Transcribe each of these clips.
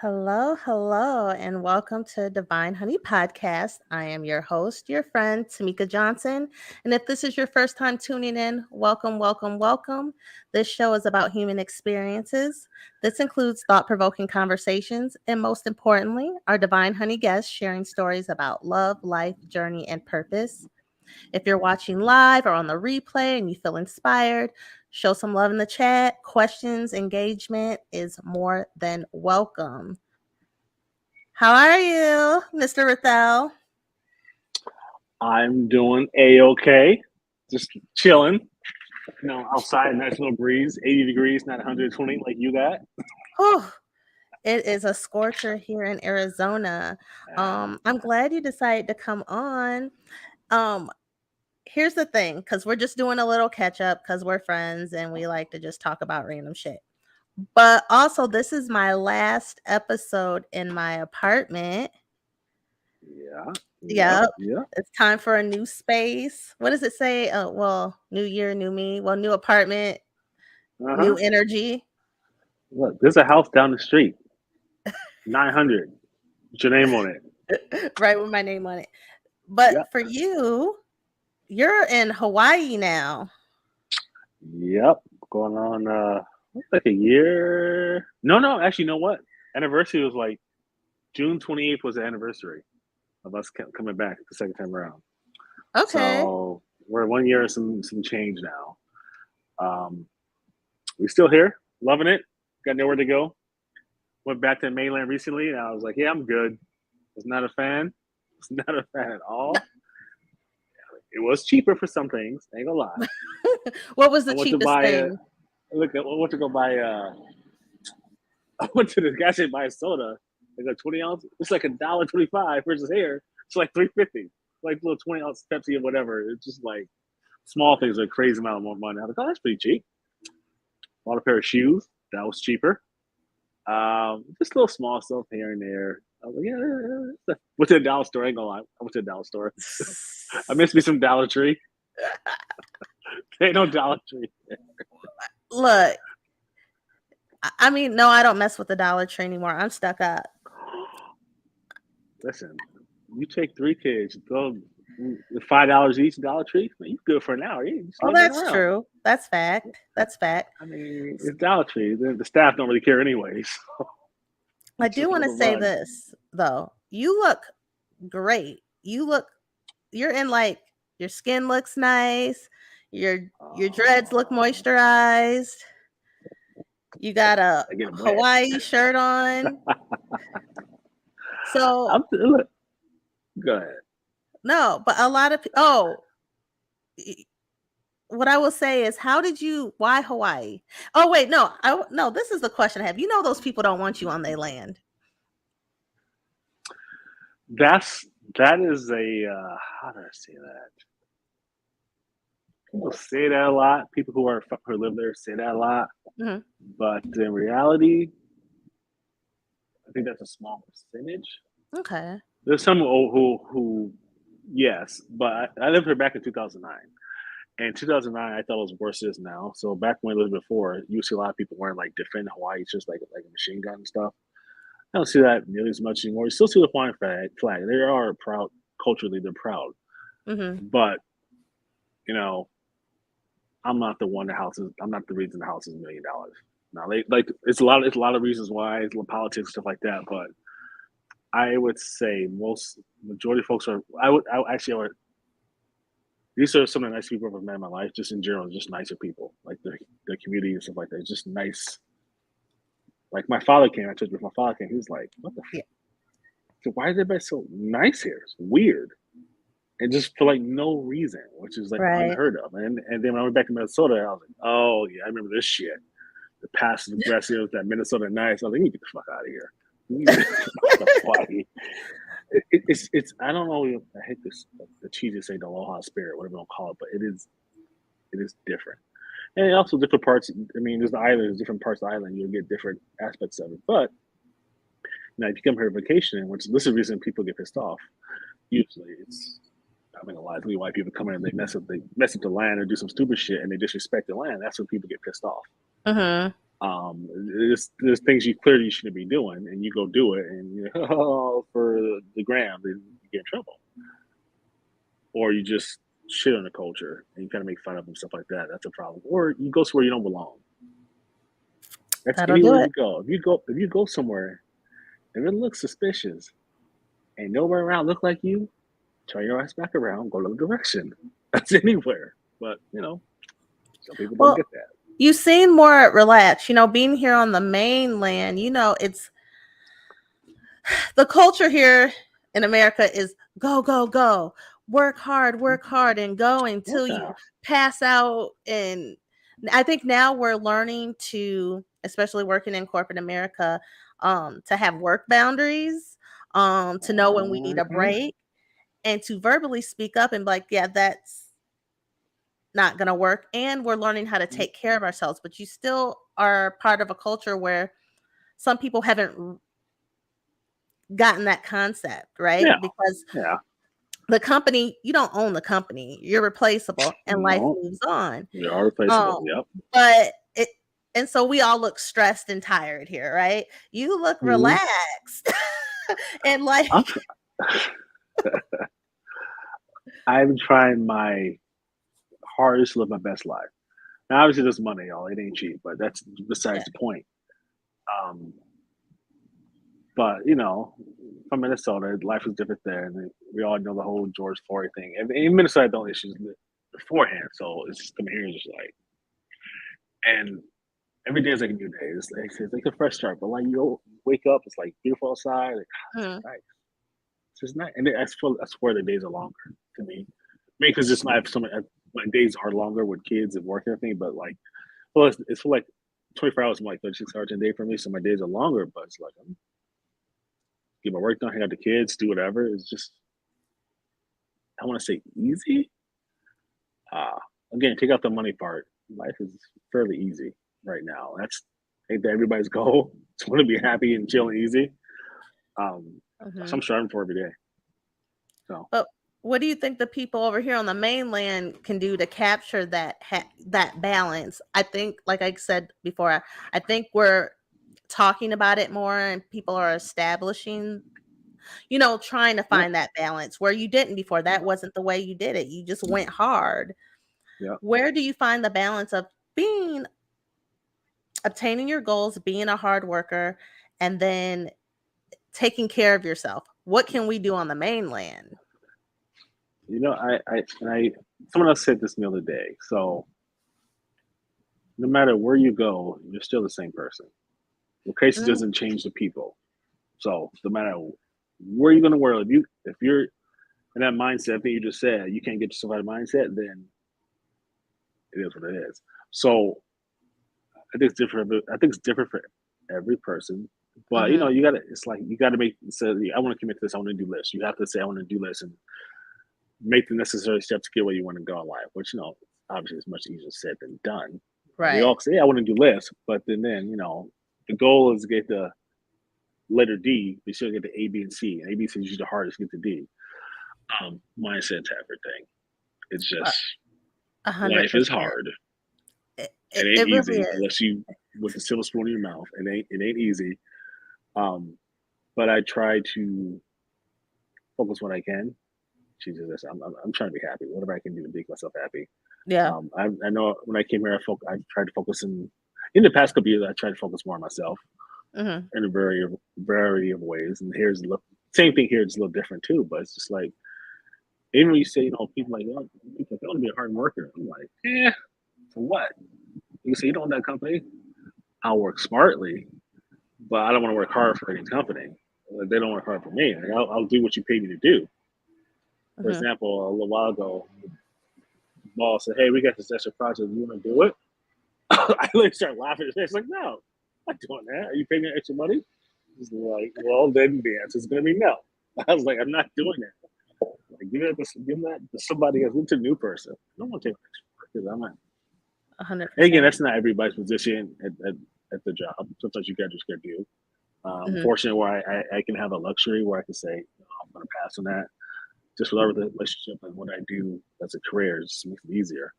Hello, hello, and welcome to Divine Honey Podcast. I am your host, your friend, Tamika Johnson. And if this is your first time tuning in, welcome, welcome, welcome. This show is about human experiences. This includes thought provoking conversations, and most importantly, our Divine Honey guests sharing stories about love, life, journey, and purpose. If you're watching live or on the replay and you feel inspired, show some love in the chat. Questions, engagement is more than welcome. How are you, Mr. Rathel? I'm doing A-okay. Just chilling. Outside, nice little breeze, 80 degrees, not 120 like you got. Whew, it is a scorcher here in Arizona. I'm glad you decided to come on. Um, Here's the thing, because we're just doing a little catch up because we're friends and we like to just talk about random shit. But also, this is my last episode in my apartment. Yeah. Yep. Yeah. It's time for a new space. What does it say? Well, new year, new me. Well, new apartment, new Uh-huh. energy. Look, there's a house down the street, 900. What's your name on it? Right with my name on it. But Yep. for you, you're in Hawaii now. Yep. Going on, like a year. No, actually, you know what? Anniversary was like June 28th was the anniversary of us coming back the second time around. Okay. So we're 1 year and some change now. We're still here, loving it. Got nowhere to go. Went back to the mainland recently, and I was like, "Yeah, I'm good." Was not a fan. Was not a fan at all. It was cheaper for some things. Ain't gonna lie. What was I the went to cheapest buy a thing? look. I went to go buy. I went to the gas station buy a soda. Like a 20 ounce. It's like $1.25 versus here. It's like $3.50. Like little 20 ounce Pepsi or whatever. It's just like small things are a crazy amount of more money. I was like, oh, that's pretty cheap. Bought a pair of shoes. That was cheaper. Just little small stuff here and there. I was like, yeah. Went to the Dollar Store. I ain't gonna lie. I went to the Dollar Store. I missed me some Dollar Tree. Ain't no Dollar Tree. Look, I mean, no, I don't mess with the Dollar Tree anymore. I'm stuck up. Listen, you take 3 kids, go $5 each Dollar Tree. Man, you good for an hour. You just Oh, hang that's around. true. That's fact. That's fact. I mean, it's Dollar Tree. The staff don't really care anyways. So I just do want let to them say run. this though. You look great. You're in like your skin looks nice. Your dreads look moisturized. You got a I get wet. Hawaii shirt on. So Look, go ahead. no, but a lot of y- what I will say is, why Hawaii? Oh wait, no, this is the question I have. You know, those people don't want you on their land. That is a how do I say that? People say that a lot. People who live there say that a lot. Mhm. But in reality, I think that's a small percentage. Okay. There's some who yes, but I lived here back in 2009. And in 2009, I thought it was worse as now. So back when I lived before, you see a lot of people wearing like Defend Hawaii, just like a machine gun and stuff. I don't see that nearly as much anymore. You still see the Hawaiian flag. They are proud culturally. They're proud, Mhm. but you know, I'm not the one. I'm not the reason the house is $1 million. Now, like it's a lot of reasons why, it's politics stuff like that. But I would say majority of folks are. I would. These are some of the nice people I've ever met in my life. Just in general, just nicer people. Like the community and stuff like that. It's just nice. Like my father came. I told you, my father came. He was like, "What the? Yeah. So why is everybody so nice here? It's weird." And just for like no reason, which is like Right. unheard of. And then when I went back to Minnesota, I was like, oh yeah, I remember this shit. The passive aggressive, that Minnesota nice. I was like, you get the fuck out of here. You get the Hawaii. It's I don't know. I hate this the cheesy say the aloha spirit, whatever you want to call it, but it is different. And also different parts. I mean, there's the island, there's different parts of the island. You'll get different aspects of it. But now, if you come here on vacation, which this is the reason people get pissed off. Usually, it's I mean, a lot of white people come in and they mess up the land or do some stupid shit and they disrespect the land. That's when people get pissed off. Mhm. There's things you clearly shouldn't be doing, and you go do it, and for the gram, then you get in trouble, or you just shit on the culture and you kind of make fun of them, stuff like that. That's a problem. Or you go somewhere you don't belong. That's That'll do anywhere you it. go. If you go somewhere and it looks suspicious, and nobody around look like you, turn your ass back around, go the other direction. That's anywhere. But some people don't Well, get that. you seem more relaxed. Being here on the mainland, it's the culture here in America is go, go, go, work hard, and go until you Yeah. pass out. And I think now we're learning to, especially working in corporate America, to have work boundaries, to know when we need a Mhm. break, and to verbally speak up and be like, yeah, that's not going to work. And we're learning how to take care of ourselves. But you still are part of a culture where some people haven't gotten that concept, right? Yeah. Because Yeah. the company, you don't own the company, you're replaceable and life No, moves on. we are Um, replaceable. Yep. but it, and so we all look stressed and tired here, right? You look Mhm. relaxed and like, I'm, I'm trying my hardest to live my best life. Now, obviously, there's money, y'all. It ain't cheap, but that's yeah, besides the point. Um, but from Minnesota, life is different there, and we all know the whole George Floyd thing. And in Minnesota, I don't issues beforehand, so it's just coming here, just like, and every day is like a new day. It's like a fresh start. But like wake up, it's like beautiful outside. Like, it's mhm, just nice. It's just nice, and I swear the days are longer to me. Maybe because just my days are longer with kids and work and everything. But like, well, it's for like 24 hours, like 36 hours a day for me. So my days are longer, but it's like I'm get my work done, hang out with the kids, do whatever. It's just I want to say easy. Uh Again, take out the money part. Life is fairly easy right now. Ain't that everybody's goal? Just want to be happy and chill and easy. So mhm. I'm striving for every day. So But what do you think the people over here on the mainland can do to capture that balance? I think, like I said before, I think we're talking about it more, and people are establishing, trying to yeah, find that balance where you didn't before. That wasn't the way you did it. You just went hard. yeah. Where do you find the balance of being obtaining your goals, being a hard worker, and then taking care of yourself? What can we do on the mainland? I someone else said this the other day. So no matter where you go, you're still the same person. The case Mm, doesn't change the people. So no matter where you're going to work, if you're in that mindset, I think you just said you can't get yourself out of mindset, then it is what it is. So I think it's different. I think it's different for every person. But mhm, you gotta. It's like you gotta make. So I want to commit to this. I want to do this. You have to say I want to do this and make the necessary steps to get where you want to go in life. Which obviously is much easier said than done. We right. all say, "Yeah, I want to do this," but then the goal is to get the letter D. We still get the A, B, and C. And A, B, C is usually the hardest to get the D. Mindset to everything. It's Uh, just life is 100%. hard. It, It it, ain't it really easy is. unless you with the silver spoon in your mouth. It ain't easy. Um, but I try to focus when I can. Jesus, I'm trying to be happy. Whatever I can do to make myself happy. Yeah. I know when I came here, I tried to focus in the past couple years. I tried to focus more on myself Mhm. in a variety of ways. And here's the same thing here. It's a little different too, but it's just like even when you say people like people like, I want to be a hard worker. I'm like, for what? You say you don't want that company. I'll work smartly, but I don't want to work hard for any company. Like, they don't work hard for me. Like, I'll do what you pay me to do. For Mhm. example, a little while ago, the boss said, "Hey, we got this extra project. You want to do it?" I literally started laughing. It's like, "No, I'm not doing that. Are you paying me extra money?" He's like, "Well, then the answer is going to be no." I was like, "I'm not doing that. Like, give that to somebody else. It's a new person. I don't want to take extra work because I'm not." And again, 100%. that's not everybody's position at the job. Sometimes you got just got to do. Mhm. Fortunate where I can have a luxury where I can say, I'm going to pass on that. Just whatever the relationship and what I do as a career just makes it easier.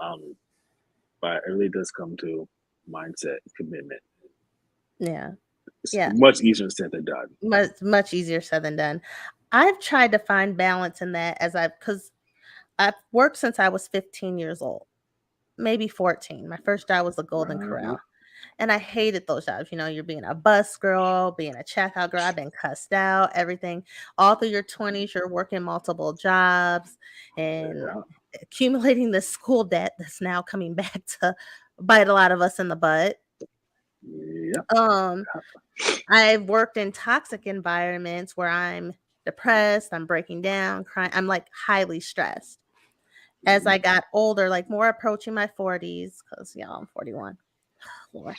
Um, but it really does come to mindset, commitment. Yeah. It's Yeah. much easier said than done. Much easier said than done. I've tried to find balance in that because I've worked since I was 15 years old, maybe 14. My first job was the Golden Corral. And I hated those jobs. You know, you're being a bus girl, being a checkout girl. I've been cussed out, everything. All through your 20s, you're working multiple jobs and accumulating this school debt that's now coming back to bite a lot of us in the butt. Yeah. I've worked in toxic environments where I'm depressed, I'm breaking down, crying. I'm like highly stressed. As I got older, like more approaching my 40s, because I'm 41. Lord.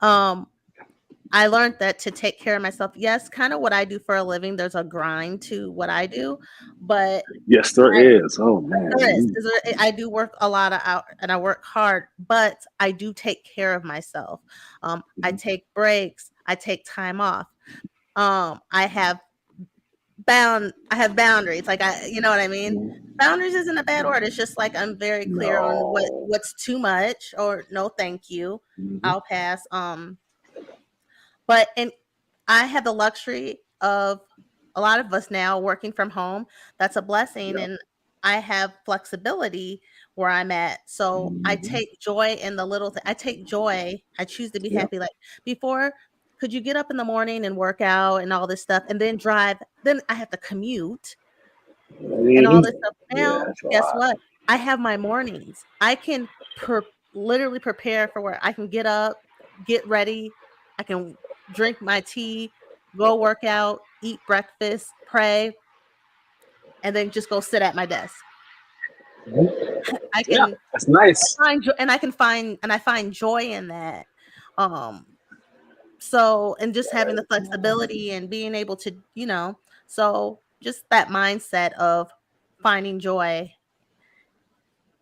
I learned that to take care of myself, yes, kind of what I do for a living, there's a grind to what I do, but yes, there is. Oh man, I do work a lot of hours and I work hard, but I do take care of myself. I take breaks, I take time off. I have boundaries. Like you know what I mean? Boundaries isn't a bad word. It's just like I'm very clear on what's too much or no thank you. I'll pass. But I have the luxury of a lot of us now working from home. That's a blessing. And I have flexibility where I'm at. So I take joy in the little things. I take joy. I choose to be happy. Like before, could you get up in the morning and work out and all this stuff and then drive? Then I have to commute and all this stuff. Now, guess what? I have my mornings. I can literally prepare for where I can get up, get ready. I can drink my tea, go work out, eat breakfast, pray, and then just go sit at my desk. I can that's nice. I find joy in that. So, and just having the flexibility and being able to, so just that mindset of finding joy,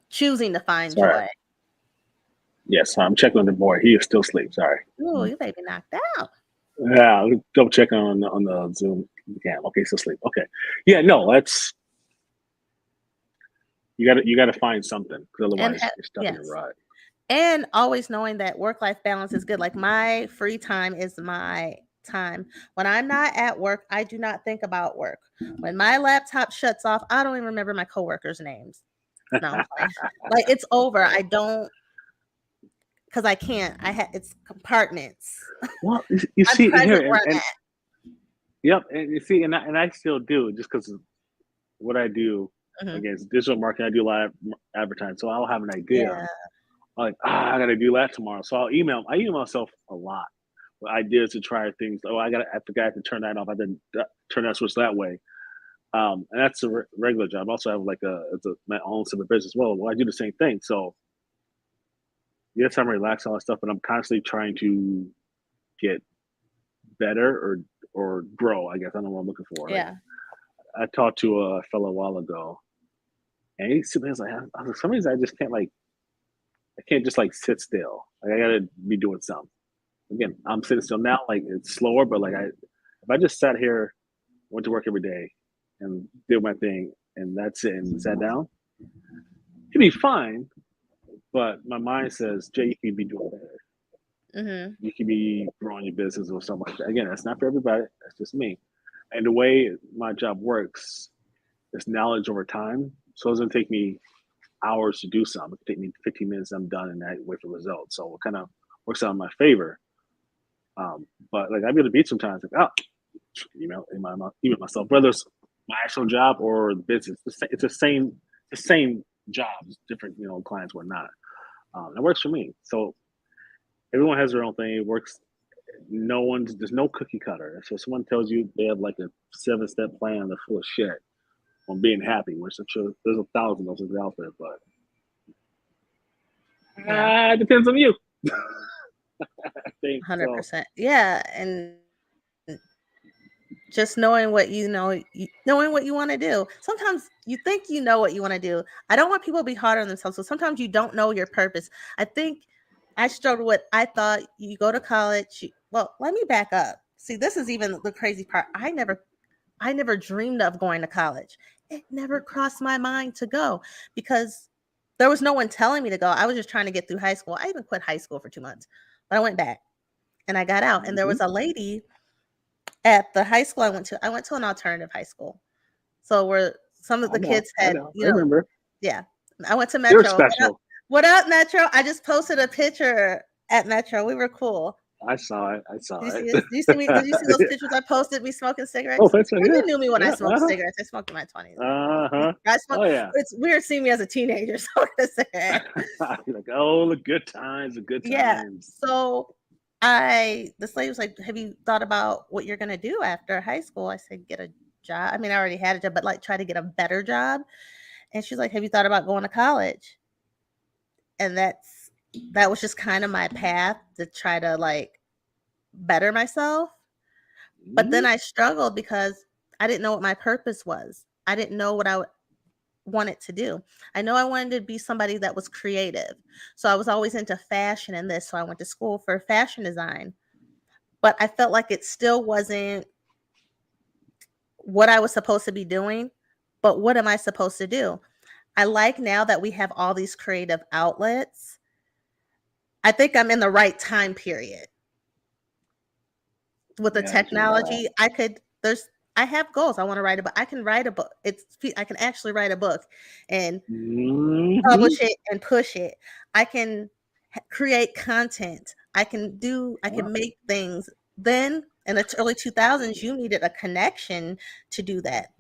choosing to find joy. Yes, I'm checking on the boy. He is still asleep. Sorry. Oh, you may be knocked out. Yeah, double check on the Zoom cam. Okay, still asleep. Okay. Yeah, no, that's you got to find something because otherwise you're stuck in a rut. And always knowing that work-life balance is good. Like my free time is my time. When I'm not at work, I do not think about work. When my laptop shuts off, I don't even remember my coworkers' names. No, like it's over. I don't, because I can't. It's compartments. Well, you see here, yep, and you see, and I still do just because what I do against digital marketing. I do live advertising, so I'll have an idea. Yeah. Like, I got to do that tomorrow. So I email myself a lot with ideas to try things. Oh, I forgot to turn that off. I didn't turn that switch that way. And that's a regular job. I also have like my own separate business as well. Well, I do the same thing. So yes, I'm relaxed, all that stuff, but I'm constantly trying to get better or grow. I guess I don't know what I'm looking for. Yeah. Like, I talked to a fellow a while ago, and he was like, some reason I just can't I can't just sit still. Like I gotta be doing something. Again, I'm sitting still now. Like it's slower, but if I just sat here, went to work every day, and did my thing, and that's it, and sat down, it'd be fine. But my mind says, Jay, you can be doing better. You can be growing your business or something like that. Again, that's not for everybody. That's just me. And the way my job works, it's knowledge over time. So it's gonna take me hours to do something. It take me 15 minutes, I'm done, and I wait for results. So it kind of works out in my favor. But I'd be at the beach sometimes, email myself, whether it's my actual job or the business. It's the same job, different clients or not. It works for me. So everyone has their own thing. It works. There's no cookie cutter. So someone tells you they have like a 7-step plan, they're full of shit on being happy, which I'm sure there's 1,000 of those out there, but it depends on you. 100%. Yeah, and just knowing what knowing what you want to do. Sometimes you think you know what you want to do. I don't want people to be hard on themselves. So sometimes you don't know your purpose. I think I struggled with. I thought you go to college. Well, let me back up. See, this is even the crazy part. I never dreamed of going to college. It never crossed my mind to go because there was no one telling me to go. I was just trying to get through high school. I even quit high school for 2 months, but I went back and I got out. And there was a lady at the high school I went to. I went to an alternative high school. So where some of the kids I had, know. I remember. yeah. I went to They were Metro. special. What up, Metro? I just posted a picture at Metro. We were cool. I saw it. Did you see me? Did you see those pictures I posted? Me smoking cigarettes. Oh, that's right. You knew me when I smoked cigarettes. I smoked in my 20s. I smoked. Oh yeah. It's weird seeing me as a teenager smoking a cigarette. Like, oh, the good times, the good times. Yeah. So this lady was like, "Have you thought about what you're gonna do after high school?" I said, "Get a job." I mean, I already had a job, but like try to get a better job. And she's like, "Have you thought about going to college?" And that was just kind of my path to try to like better myself. But then I struggled because I didn't know what my purpose was. I didn't know what I wanted to do. I know I wanted to be somebody that was creative. So I was always into fashion and this. So I went to school for fashion design. But I felt like it still wasn't what I was supposed to be doing. But what am I supposed to do? I like now that we have all these creative outlets. I think I'm in the right time period. With the technology, I have goals. I want to write a book. I can write a book. I can actually write a book and publish it and push it. I can create content. I can make things. Then in the early 2000s, you needed a connection to do that.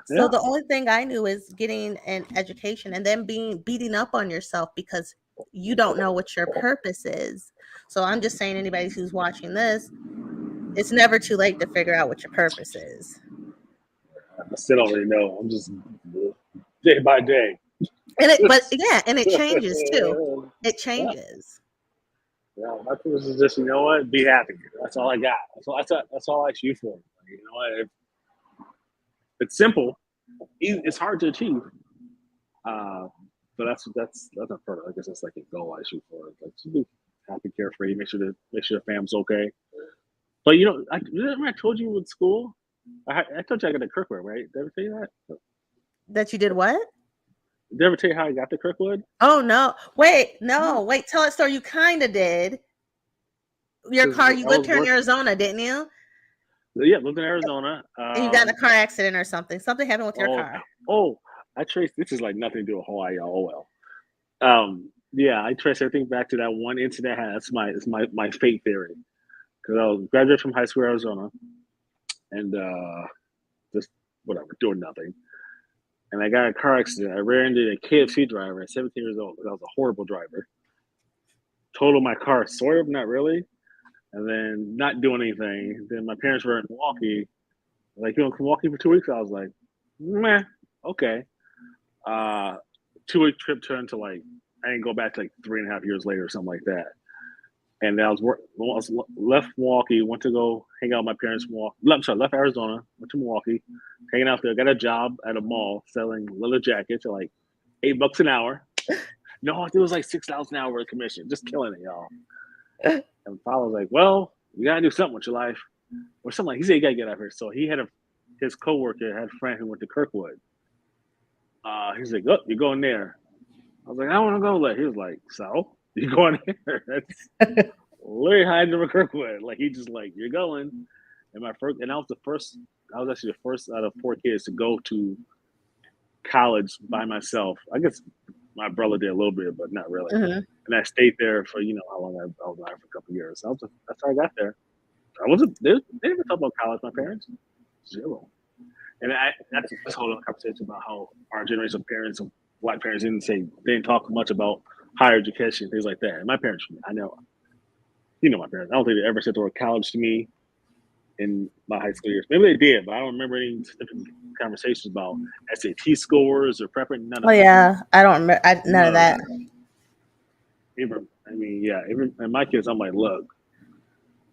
So the only thing I knew is getting an education and then beating up on yourself because you don't know what your purpose is. So I'm just saying, anybody who's watching this, it's never too late to figure out what your purpose is. I still don't really know. I'm just day by day. And it changes too. It changes. Yeah, my purpose is just, you know what, be happy. That's all I got. That's all I shoot for. You know what? It's simple. It's hard to achieve. But that's a part of it. I guess that's like a goal I shoot for. Like, to be happy, carefree, make sure the fam's okay. But you know, remember I told you with school, I told you I got the Kirkwood, right? Did I ever tell you that? That you did what? Did I ever tell you how I got the Kirkwood? Oh no! Wait, tell that story. You kind of did. Your car. You lived here in Arizona, didn't you? Yeah, lived in Arizona. And you got in a car accident or something. Something happened with your car. Oh, I traced. This is like nothing to do with Hawaii. Oh well. Yeah, I trace everything back to that one incident. That's my fate theory. Because I was graduated from high school in Arizona, and just whatever, doing nothing. And I got in a car accident. I ran into a KFC driver at 17 years old. I was a horrible driver. Totaled my car, sort of, not really. And then not doing anything. Then my parents were in Milwaukee. Like, you want to Milwaukee for 2 weeks? I was like, meh, okay. 2 week trip turned to like, I didn't go back to like 3.5 years later or something like that. And I was left Milwaukee, went to go hang out with my parents. Left Arizona, went to Milwaukee, hanging out there. Got a job at a mall selling leather jackets at like $8 an hour. No, it was like $6 an hour commission, just killing it, y'all. And Paul was like, "Well, you gotta do something with your life, or something." He said, "You gotta get out here." So he had his coworker had a friend who went to Kirkwood. He's like, "Oh, you're going there." I was like, "I want to go there." He was like, "So you going there?" That's literally hiding in Kirkwood. Like, he just like, "You're going." And I was actually the first out of 4 kids to go to college by myself. I guess my brother did a little bit, but not really. Mm-hmm. And I stayed there for, you know, how long I was there for a couple of years. That's how I got there. They never talked about college, my parents. Zero. And that's a whole other conversation about how our generation of parents, of white parents, they didn't talk much about higher education, things like that. And my parents, I know, you know, my parents, I don't think they ever said the word college to me in my high school years. Maybe they did, but I don't remember any conversations about SAT scores or prepping. None of that. Yeah, I don't remember none of that. Even and my kids, I'm like, look,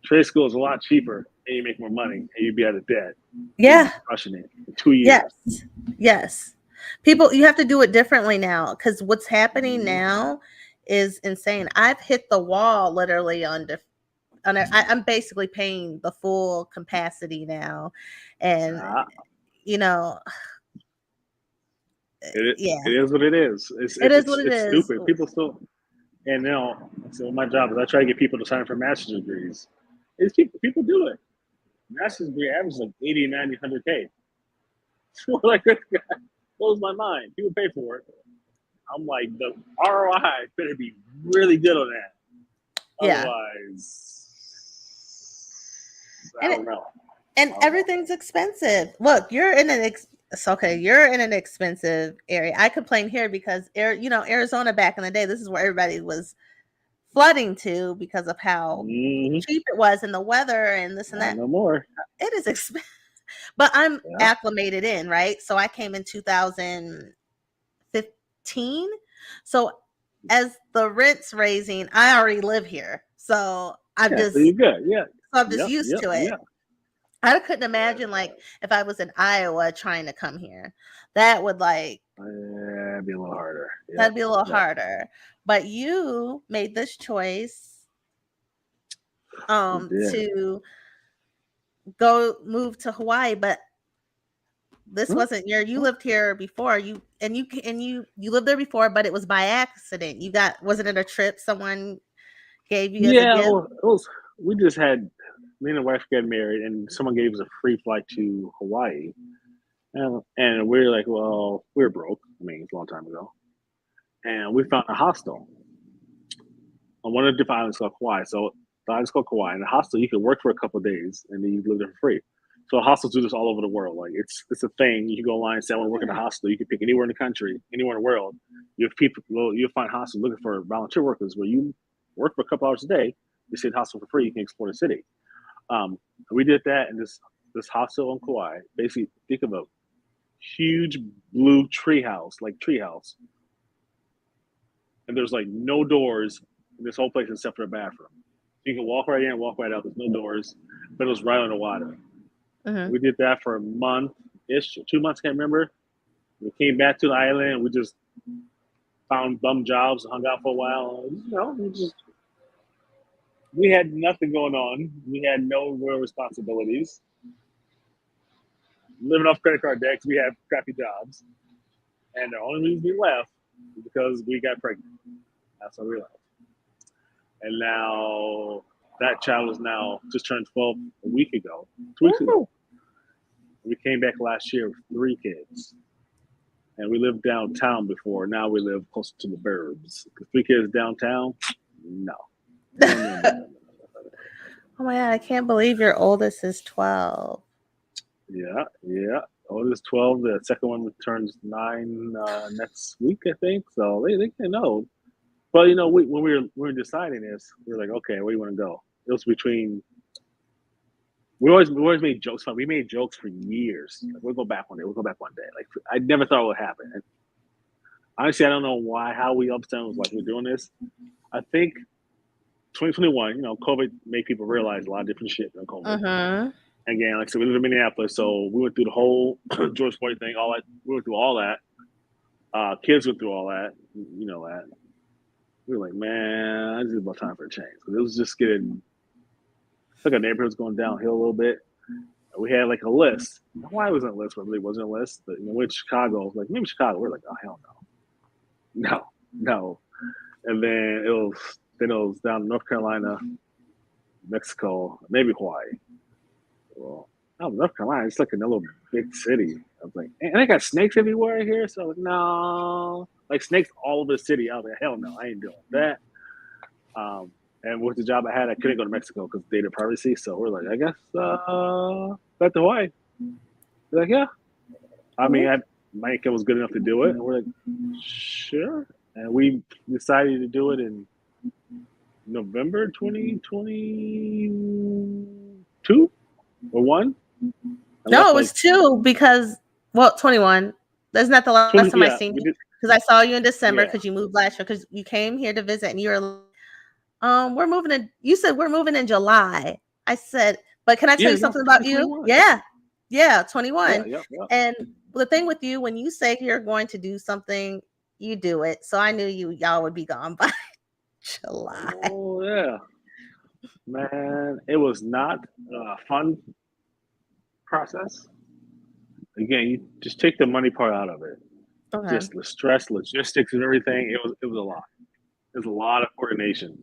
trade school is a lot cheaper, and you make more money, and you'd be out of debt. Yeah, crushing it in 2 years. Yes. People, you have to do it differently now because what's happening now is insane. I've hit the wall literally I'm basically paying the full capacity now, and you know, yeah, it is what it is. it is what it It's is. stupid. People still, and now, so my job is I try to get people to sign up for master's degrees. It's people do it. Master's degree average is like 80, 90, 100K. So like that blows my mind. People pay for it. I'm like, the ROI better be really good on that. Yeah, Otherwise, I and don't know. everything's expensive. Look, you're in an it's okay. You're in an expensive area. I complain here because Arizona back in the day, this is where everybody was flooding to because of how Mm-hmm. cheap it was and the weather and this and that. No more. It is expensive, but I'm Yeah. acclimated in, right? So I came in 2015. So as the rent's raising, I already live here. So Yeah, so you're good. Yeah. I'm just Yep. used Yep. to it. Yeah. I couldn't imagine like if I was in Iowa trying to come here. That would like That'd be a little harder. Yep. that'd be a little Yep. harder. But you made this choice We did. to go move to Hawaii, but this Huh? wasn't you lived here before. You lived there before, but it was by accident. Wasn't it a trip someone gave you as a Yeah, gift? it was. We just had me and the wife got married, and someone gave us a free flight to Hawaii, and we were like, well, we were broke. I mean, it's a long time ago, and we found a hostel on one of the different islands called Kauai. So the island's called Kauai, and the hostel you can work for a couple of days, and then you live there for free. So hostels do this all over the world. Like it's a thing. You can go online and say, I want to work in a hostel. You can pick anywhere in the country, anywhere in the world. You have people. You'll find hostels looking for volunteer workers where you work for a couple hours a day. You stay in the hostel for free. You can explore the city. We did that in this hostel on Kauai. Basically, think of a huge blue treehouse, and there's like no doors in this whole place except for a bathroom. You can walk right in and walk right out. There's no doors, but it was right on the water. Mm-hmm. We did that for a month ish, 2 months, can't remember. We came back to the island and we just found bum jobs, hung out for a while. We had nothing going on. We had no real responsibilities. Living off credit card debt, we had crappy jobs. And the only reason we left was because we got pregnant. That's why we left. And now that child is now just turned 12 a week ago, 2 weeks ago. We came back last year with 3 kids. And we lived downtown before. Now we live closer to the burbs. 3 kids downtown? No. Oh my God, I can't believe your oldest is 12. Yeah. Oldest 12. The second one turns 9 next week, I think. So they can know. But when we were deciding this, we were like, okay, where do you want to go? It was between. We always made jokes. We made jokes for years. Like, we'll go back one day. Like I never thought it would happen. And honestly, I don't know how we all of a sudden was like we're doing this. I think 2021, COVID made people realize a lot of different shit during COVID. Mm-hmm. Again, like I said, we live in Minneapolis, so we went through the whole George Floyd thing. All that we went through all that. Kids went through all that. You know that. We were like, man, this is about time for a change. It was just getting. It's like our neighborhood's going downhill a little bit. We had like a list. Why wasn't a list? But it really wasn't a list. But we went to Chicago. Like maybe Chicago. We're like, oh hell no. And then it was down in North Carolina, Mexico, maybe Hawaii. Well, North Carolina. It's like a little big city. I was like, and they got snakes everywhere here. So I was like, no, like snakes all over the city. I was like, hell no, I ain't doing that. And with the job I had, I couldn't go to Mexico because of data privacy. So we're like, I guess back to Hawaii. We're like, yeah. I mean, my income was good enough to do it. And we're like, sure. And we decided to do it in November 2022 or 1. No, it was 2 because 21. That's not the last time I seen you because I saw you in December because you moved last year because you came here to visit and you were we're moving in. You said we're moving in July. I said, but can I tell you something about you? Yeah, 21. Yeah. And the thing with you, when you say you're going to do something, you do it. So I knew y'all would be gone by July. Oh yeah, man, it was not a fun process. Again, you just take the money part out of it. Okay. just the stress, logistics, and everything. It was a lot. It was a lot of coordination.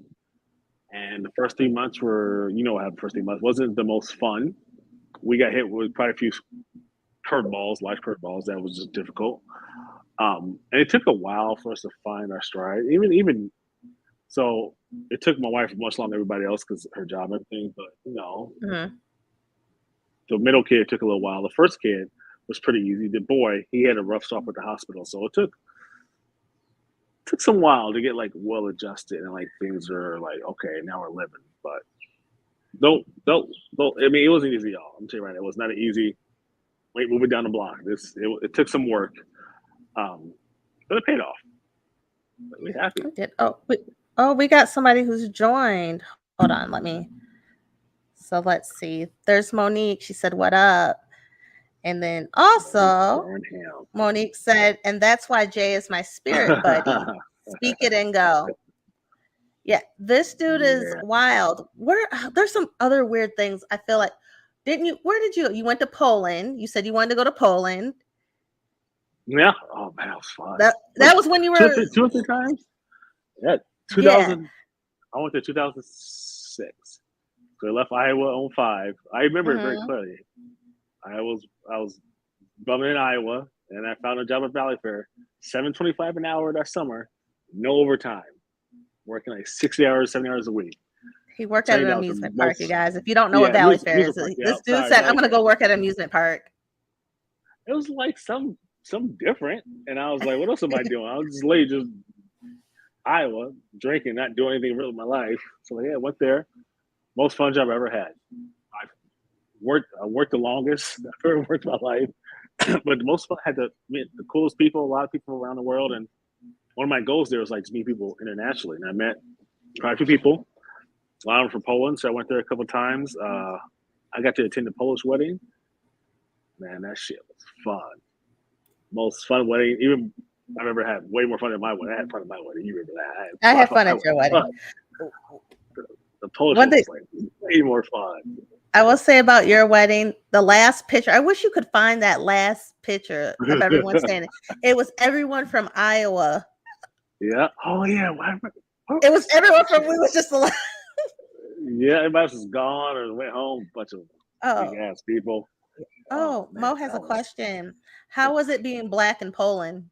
And the first 3 months were, you know, how the first 3 months wasn't the most fun. We got hit with quite a few curveballs, life curveballs. That was just difficult. And it took a while for us to find our stride. Even so, it took my wife much longer than everybody else because her job and everything. But you know, Mhm. the middle kid took a little while. The first kid was pretty easy. The boy, he had a rough start with the hospital, so it took some while to get like well adjusted and like things are like okay, now we're living. But don't. I mean, it wasn't easy, y'all. I'm telling you right, it was not an easy. Wait, moving down the block. It took some work, um, but it paid off. We happy. I did. We got somebody who's joined. Hold on, let me. So let's see. There's Monique. She said, "What up?" And then also Burnham. Monique said, "And that's why Jay is my spirit buddy. Speak it and go." Yeah, this dude is Yeah. wild. There's some other weird things. I feel like, didn't you? Where did you? You went to Poland. You said you wanted to go to Poland. Yeah. Oh man, that was fun. That was when you were. Two or three times. Yeah. Yeah. 2000. I went to 2006. So I left Iowa on 5. I remember it very Hmm. clearly. I was bumming in Iowa, and I found a job at Valley Fair, 7.25 an hour that summer, no overtime, working like 60 hours, 70 hours a week. He worked Tell at you an that was the amusement park, you most. guys. If you don't know what Yeah, Valley Fair is, music park. Yeah, this dude sorry, said, "I'm Valley going to Fair. go work at an amusement park." It was like some different, and I was like, what else am I doing? I was just late, just Iowa, drinking, not doing anything real in my life. So yeah, I went there. Most fun job I ever had. I worked the longest I've ever worked in my life, but the most fun I had to meet the coolest people, a lot of people around the world, and one of my goals there was like to meet people internationally, and I met quite a few people. A lot of them from Poland, so I went there a couple of times. I got to attend the Polish wedding. Man, that shit was fun. Most fun wedding, even I've ever had way more fun than my wedding. I had fun at my wedding. You remember that? I had fun I at was your fun. wedding. The Polish One one thing was like way more fun. I will say about your wedding, the last picture, I wish you could find that last picture of everyone standing. It was everyone from Iowa. Yeah. Oh yeah. What It was was that everyone from, picture? we was just like, Yeah, everybody else was gone or went home. Bunch of big oh, ass people. Oh oh, man, Mo has that a was. question. How was it being black in Poland?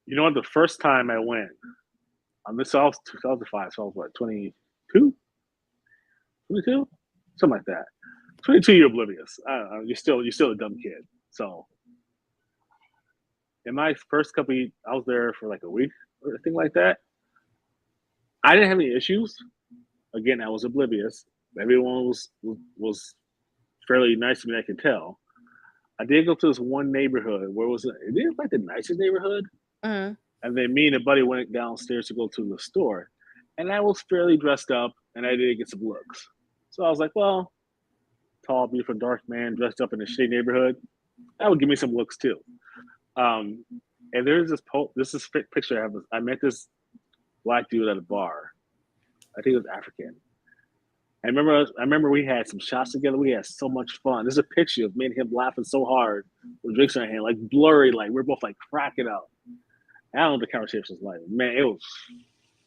You know what? The first time I went, this I was 2005, so I was what 22, 22, something like that. 22, you're oblivious. I don't know, you're still a dumb kid. So in my first couple, I was there for like a week or a thing like that. I didn't have any issues. Again, I was oblivious. Everyone was fairly nice to me. I could tell. I did go to this one neighborhood where it didn't like the nicest neighborhood. Mhm. And then me and a buddy went downstairs to go to the store. And I was fairly dressed up and I did get some looks. So I was like, well, tall, beautiful, dark man dressed up in a shitty neighborhood. That would give me some looks too. Um, and there's this picture I have. I met this black dude at a bar. I think it was African. I remember we had some shots together. We had so much fun. There's a picture of me and him laughing so hard with drinks in our hand, like blurry, like we're both like cracking up. I don't know what the conversation was like. Man, it was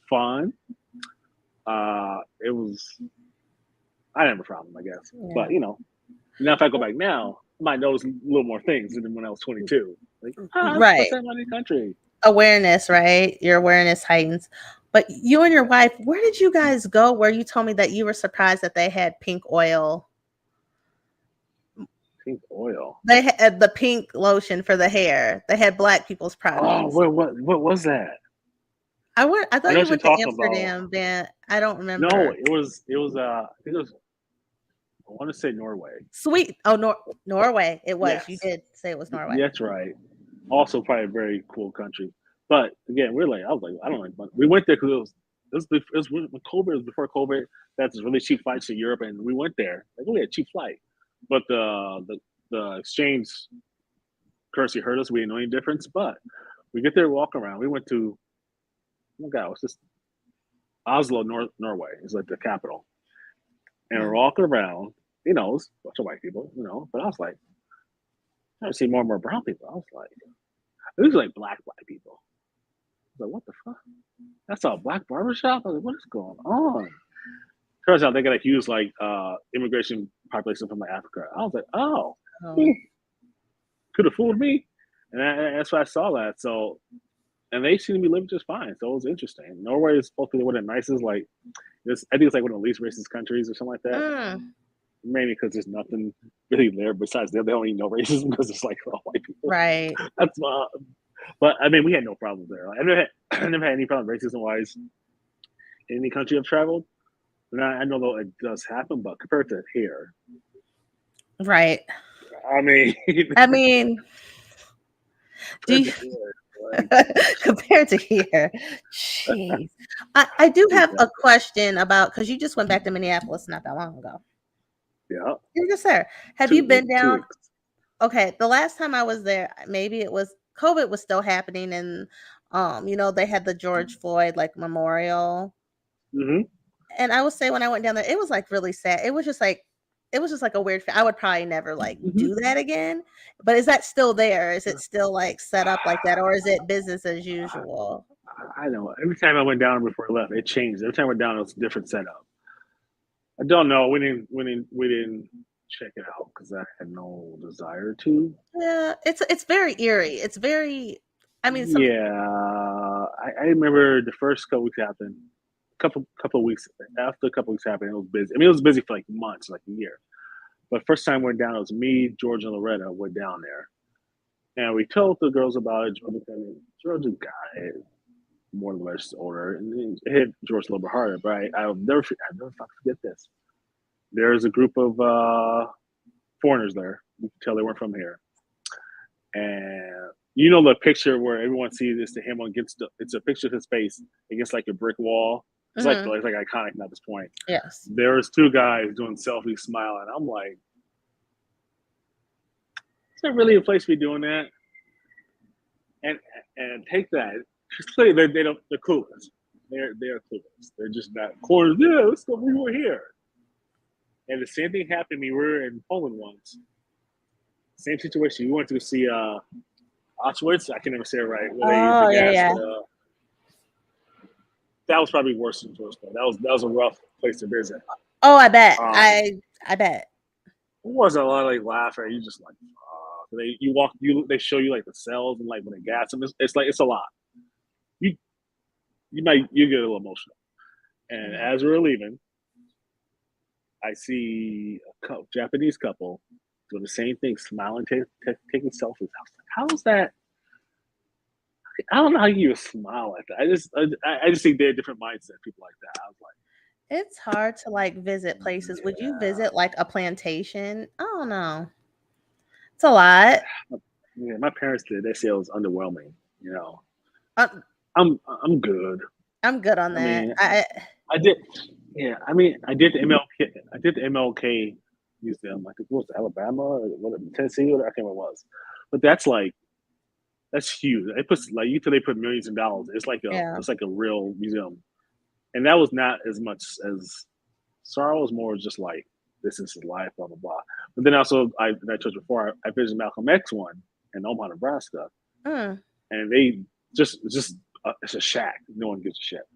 fun. It was. I didn't have a problem, I guess. Yeah. But now if I go back now, I might notice a little more things than when I was 22. Like, it's the first Right. time I'm in the country. Awareness, right? Your awareness heightens. But you and your wife, where did you guys go where you told me that you were surprised that they had pink oil? Pink oil. They had the pink lotion for the hair. They had black people's Oh, products. what was that? I I thought know you what you're went to talking about. Amsterdam, then I don't No, remember. I think it was I want to say Norway. Sweet. Oh, Norway. It was. You Yes. did say it was Norway. That's right. Also probably a very cool country. But again, I was like, I don't know. We went there because it was when COVID, it was before COVID. That's really cheap flights to Europe, and we went there. Like we had a cheap flight, but the exchange currency hurt us. We didn't know any difference. But we get there, walk around. We went to oh my God, what's this? Oslo, Norway is like the capital, and we're Mhm. walking around. It's a bunch of white people. But I was like, I see more and more brown people. I was like, These are like black people. I was like, what the fuck? That's a black barbershop? I was like, what is going on? Turns out they got a huge like immigration population from like Africa. I was like, oh, Oh, could have fooled me. And that's why I saw that. So, and they seem to be living just fine. So it was interesting. Norway is supposed to be one of the nicest, like this. I think it's like one of the least racist countries or something like that. mm, Mainly because there's nothing really there besides them. They don't even know racism because it's like all white people. right. That's but I mean, we had no problems there. Like, I never had any problem racism wise in any country I've traveled. And I know though it does happen, but compared to here, Right. I mean, I mean, do compared you, to here, like, compared to here, jeez. I do have a question about because you just went back to Minneapolis not that long ago. yeah, You just there. Have you two been two down? weeks. Okay, the last time I was there, maybe it was COVID was still happening, and they had the George Floyd like memorial. Mm-hmm. And I would say when I went down there, it was like really sad. It was just like a weird. I would probably never like Mm-hmm. do that again. But is that still there? Is it still like set up like that, or is it business as usual? I know. Every time I went down before I left, it changed. Every time I went down, it was a different setup. I don't know. We didn't check it out because I had no desire to. Yeah, it's very eerie. It's very. I mean, some. Yeah, I remember the first couple weeks happened. Couple weeks after a couple weeks happened, it was busy. I mean, it was busy for like months, like a year. But first time I went down, it was me, George, and Loretta went down there, and we told the girls about it. George, a guy, more than less older, and it hit George a little bit harder. But I'll never fucking forget this. There's a group of foreigners there. You can tell they weren't from here, and you know the picture where everyone sees this to him against it's a picture of his face against like a brick wall. It's like Mhm, it's like iconic at this point. yes. There was two guys doing selfies, smiling. I'm like, is there really a place to be doing that? And and take that. Just clearly they don't they're clueless. They're clueless. They're just not quarters. Yeah, let's go. We were here. And the same thing happened to me. We were in Poland once. Same situation. We went to see Auschwitz. I can never say it right. Where Oh they yeah, gassed. yeah. That was probably worse than George Floyd. That was a rough place to visit. Oh, I bet. Um, I bet. it wasn't a lot of like laughing. You just like you walk they show you like the cells and like when they gas them. It's like it's a lot. You you get a little emotional. And Mhm. as we were leaving, I see a Japanese couple doing the same thing, smiling, taking selfies. I was like, how is that? I don't know how you smile like that. I just think they're different mindset people like that. I was like, It's hard to like visit places. Would you yeah, visit like a plantation? I don't know. It's a lot. yeah. My parents did. They say it was underwhelming. You know, Uh, I'm good. I'm good on I that. mean, I did. Yeah, I mean, I did the MLK museum. I think it was Alabama or what, Tennessee, or I can't remember what it was. But that's huge. It puts like you till they put millions of dollars. Yeah. It's like a real museum, and that was not as much as Sorrow was more just like this is his life, blah blah blah. But then also I told you before I visited Malcolm X one in Omaha, Nebraska, Mm, and they just it's a shack. No one gives a shit,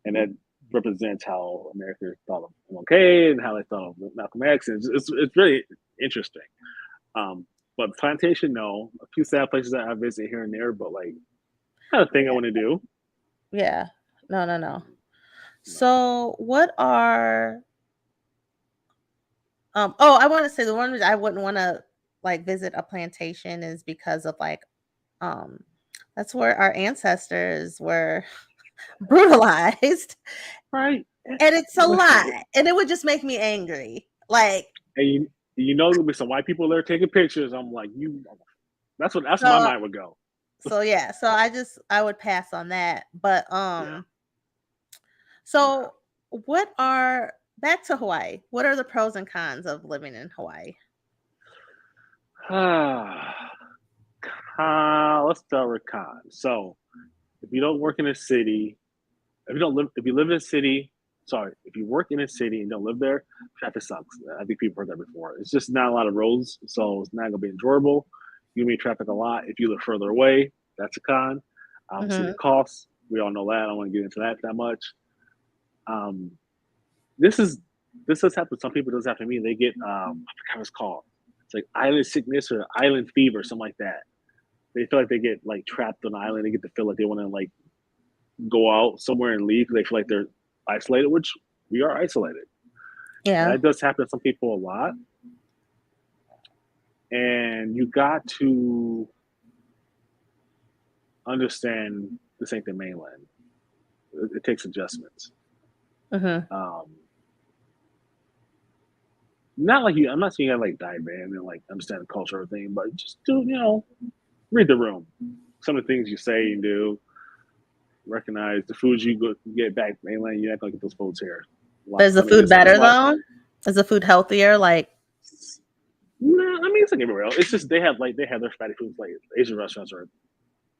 and that represents how America thought of MLK and how they thought of Malcolm X. And it's really interesting. Um, but plantation, no. A few sad places that I visit here and there, but like not a thing I want to do. yeah. No, no, no. No. So what are oh, I want to say the one reason I wouldn't want to like visit a plantation is because of like um that's where our ancestors were brutalized. Right. And it's a lot, Listen, and it would just make me angry. Like, and you know there'll be some white people there taking pictures. I'm like, you. That's where my so mind would go. yeah, so I would pass on that. But Yeah. so what are back to Hawaii? What are the pros and cons of living in Hawaii? Yeah. Let's start with cons. So if you don't work in a city, if you live in a city, sorry, if you work in a city and don't live there, traffic sucks. I think people heard that before. It's just not a lot of roads, so it's not gonna be enjoyable. You're gonna be in traffic a lot if you live further away. That's a con. Obviously, the Mhm. costs. We all know that. I don't want to get into that much. Um, this is this does happen. Some people does happen to me. They get I forgot what it's called. It's like island sickness or island fever, something like that. They feel like they get like trapped on an island. They get to feel like they want to like go out somewhere and leave. They feel like they're isolated, which we are isolated. And Yeah. that does happen to some people a lot. And you got to understand this ain't the mainland. It takes adjustments. Mhm. Um, not like you. I'm not saying you gotta like dive in and like understand the culture or thing, but just do read the room. Some of the things you say and do. Recognize the foods you go get back mainland. You act like those foods here. A lot. Is the I mean, food it's better a lot. though? Is the food healthier? Like, No, I mean it's like everywhere else. It's just they have their fatty foods like Asian restaurants are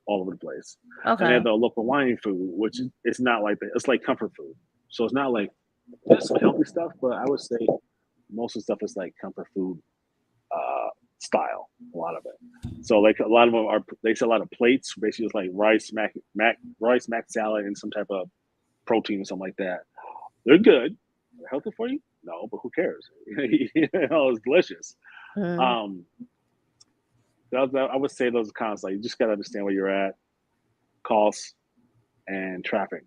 all over the place, and they have okay. the local Hawaiian food, which it's not like that. It's like comfort food, so it's not like there's some healthy stuff, but I would say most of the stuff is like comfort food uh, style. A lot of it. So like a lot of them are they sell a lot of plates, basically just like rice, mac salad, and some type of protein or something like that. They're good. They're healthy for you? No, but who cares? It's delicious. Mhm. Um, I would say those are kind of like you just gotta understand where you're at, costs, and traffic.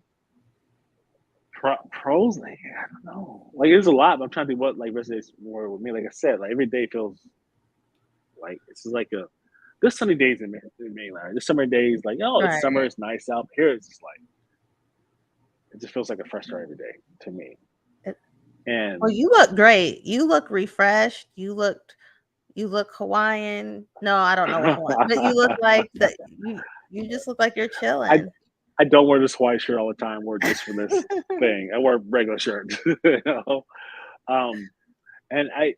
Pros, like I don't know, like there's a lot. But I'm trying to think what like resonates more with me. Like I said, like every day feels like it's just like a there's sunny days in mainland. There's summer days like oh it's Right. summer, it's nice out. Here it's just like it just feels like a fresh start every day to me. Well, And you look great. You look refreshed. You look Hawaiian. No, I don't know what Hawaiian, but you look like that. You just look like you're I chilling. I don't wear this white shirt all the time. Wear just for this thing. I wear regular shirts. you know? Um, and I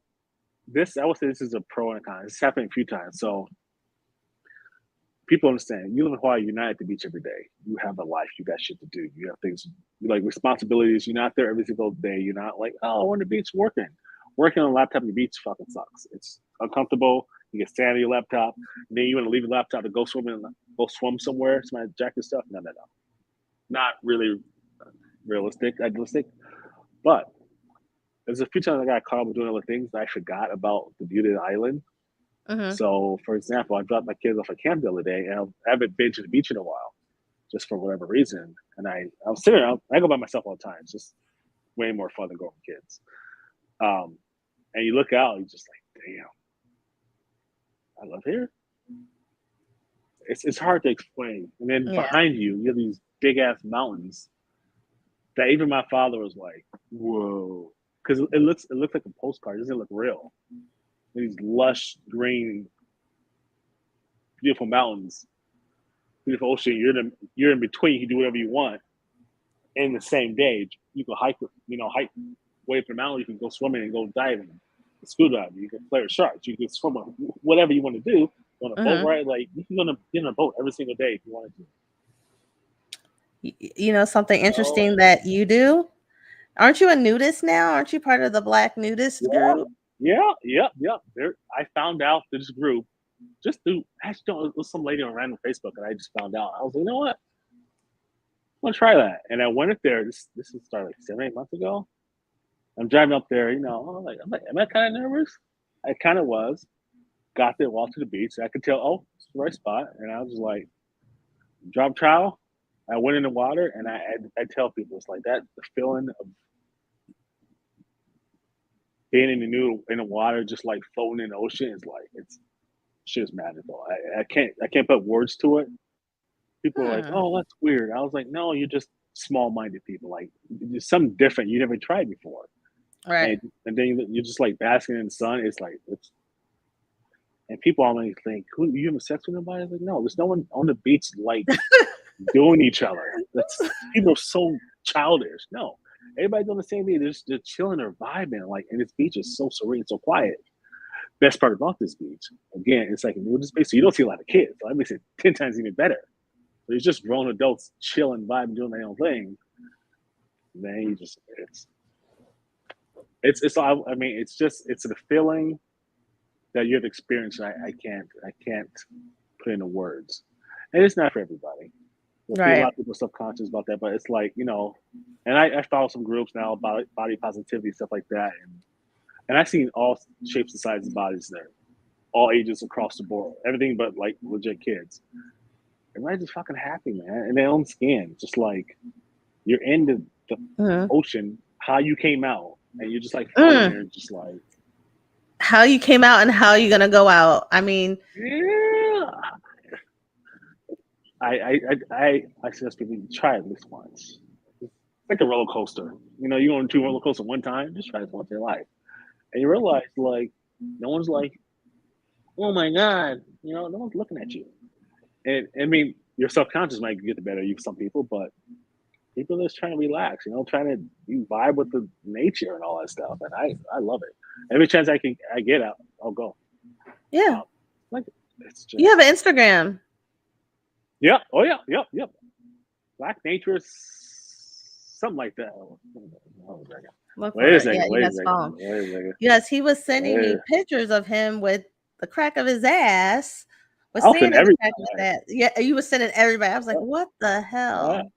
would say this is a pro and a con. It's happened a few times. So people understand. You live in Hawaii. You're not at the beach every day. You have a life. You got shit to do. You have things like responsibilities. You're not there every single day. You're not like oh, I'm on the beach working. Working on a laptop on the beach fucking sucks. It's uncomfortable. You get sand on your laptop. And then you want to leave your laptop to go swimming, go swim somewhere. Somebody jack your stuff. No, no, no. Not really idealistic. But there's a few times I got caught up with doing other things that I forgot about the beauty of the island. Mhm. So, for example, I dropped my kids off at camp the other day, and I haven't been to the beach in a while, just for whatever reason. And I was sitting there, I go by myself all the time. It's just way more fun than going with kids. Um, and you look out, you're just like, damn, I love here. It's hard to explain. And then Yeah. behind you, you have these big ass mountains that even my father was like, whoa, because it looks like a postcard. It doesn't look real. These lush green, beautiful mountains, beautiful ocean. You're in between. You can do whatever you want in the same day. You can hike, hike way up the mountain. You can go swimming and go diving, scuba diving. You can play with sharks. You can swim, whatever you want to do on a boat Mhm. ride. Like you can get on a boat every single day if you wanted to. You know something Oh interesting that you do? Aren't you a nudist now? Aren't you part of the Black nudist yeah, group? yeah. There, I found out this group just through actually it was some lady on random Facebook, and I just found out. I was like, you know what? I'm gonna try that. And I went up there. This was started like 7, 8 months ago. I'm driving up there. I'm like, am I kind of nervous? I kind of was. Got there, walked to the beach. I could tell, oh, it's the right spot. And I was just like, drop trowel. I went in the water, and I tell people it's like that. The feeling of being in the water, just like floating in the ocean, is like it's just magical. I can't put words to it. People are like, Hmm. "Oh, that's weird." I was like, "No, you're just small-minded people. Like, there's something different you never tried before." Right. And then you're just like basking in the sun. It's like it's and people always think, "Who you having sex with nobody?" I was like, "No, there's no one on the beach like doing each other." That's people are so childish. No, everybody doing the same thing. They're chilling or vibing. Like, and this beach is so serene, so quiet. Best part about this beach, again, it's like a nudist beach, so you don't see a lot of kids. So that makes it 10 times even better. So it's just grown adults chilling, vibing, doing their own thing. Then you just it's I mean it's the feeling that you have experienced. I can't put into words. and it's not for everybody. A Right. lot of people are subconscious about that, but it's like, and I follow some groups now about body positivity, stuff like that, and I've seen all shapes and sizes of bodies there, all ages across the board, everything but like legit kids. Everybody's just fucking happy, man, in their own skin. Just like you're in the Mhm. ocean, how you came out, and you're just like floating there, just like how you came out and how you gonna go out. I mean, yeah. I suggest people try it at least once. It's like a roller coaster. You go on to a roller coaster one time, just try it once in your life. And you realize like no one's like, oh my God, no one's looking at you. And I mean your subconscious might get the better of you for some people, but people are just trying to relax, trying to you vibe with the nature and all that stuff. And I love it. Every chance I get out, I'll go. yeah. Like it's just You have an Instagram. yeah. Oh yeah. Yep. Black Nature, something like that. Wait a second. Yes, he was sending me pictures of him with the crack of his ass. Was I'll saying send the crack everybody. of his ass. Yeah, you were sending everybody. I was like, what the hell?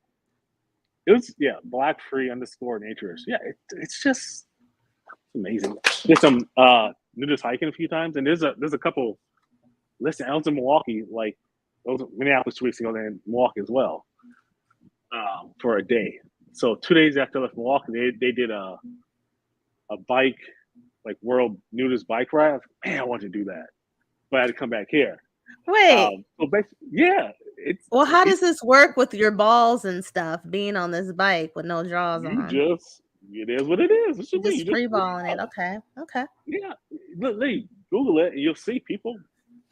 It was Black Free _ Naturist. Yeah, it's just amazing. Did some nudist hiking a few times, and there's a couple. Listen, I was in Milwaukee, like I was in Minneapolis 2 weeks ago, and Milwaukee as well, for a day. So 2 days after I left Milwaukee, they did a bike, like world nudist bike ride. I was like, man, I want to do that, but I had to come back here. Wait. So basically, yeah. Well, how does this work with your balls and stuff being on this bike with no drawers on? It is what it is. What you mean? Just free balling it. Okay. Yeah. Look, Google it and you'll see people.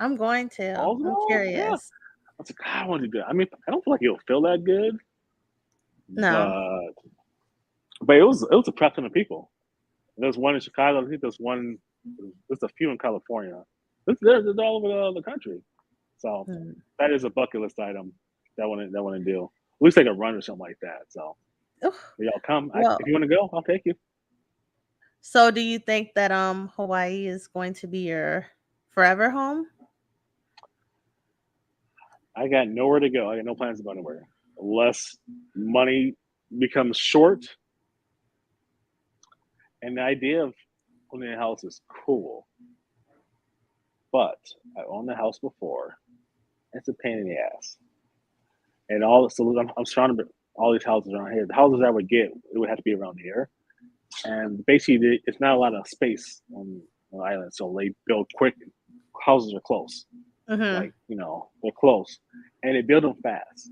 I'm going to. I'm curious. Yeah. I was like, I want to do that. I mean, I don't feel like it'll feel that good. No. But it was a crap ton of people. There's one in Chicago. I think there's a few in California. They're all over the country. So that is a bucket list item that I want to do. At least like a run or something like that. So y'all come. If you want to go, I'll take you. So do you think that Hawaii is going to be your forever home? I got nowhere to go. I got no plans to go anywhere. Unless money becomes short. And the idea of owning a house is cool. But I owned a house before. It's a pain in the ass. And I'm surrounded by all these houses around here. The houses I would get, it would have to be around here. And basically, it's not a lot of space on the island. So they build quick. Houses are close. Like, they're close. And they build them fast.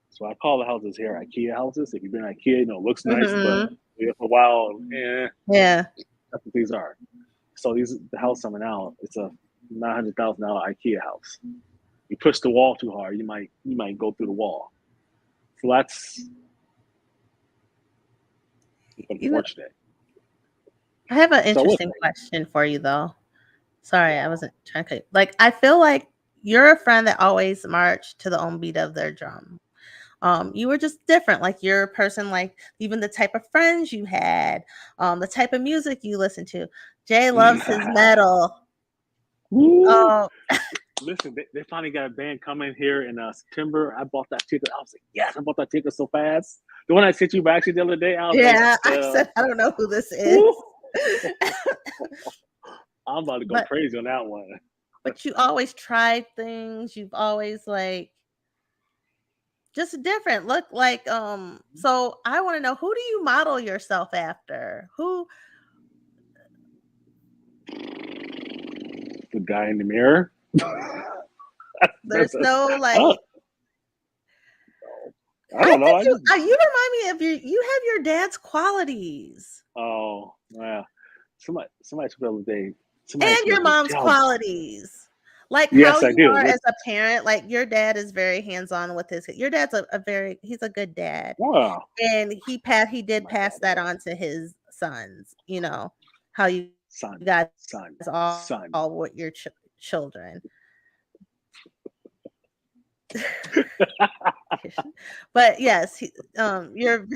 So I call the houses here IKEA houses. If you've been IKEA, it looks nice, but for a while, yeah, that's what these are. So the house I'm in now, it's a $900,000 IKEA house. You push the wall too hard, you might go through the wall. So that's unfortunate. I have an interesting question for you, though. Sorry, I wasn't trying to. Like, I feel like you're a friend that always marched to the own beat of their drum. You were just different. Like, you're a person, like even the type of friends you had, the type of music you listen to. Jay loves his metal. Listen, they finally got a band coming here in September. I bought that ticket. I was like, yes, I bought that ticket so fast. The one I sent you back the other day. I said, I don't know who this is. I'm about to go crazy on that one. But you always tried things. You've always just different. Look like so I want to know, who do you model yourself after? Who? The guy in the mirror. There's no like. I don't know. You remind me of you have your dad's qualities. Oh yeah. Somebody told the other day. And your mom's qualities. Like yes, how I you do. are as a parent. Like your dad is very hands-on with your dad's he's a good dad. Wow. And he did pass that on to his sons, how you guys all with your children. But yes, you're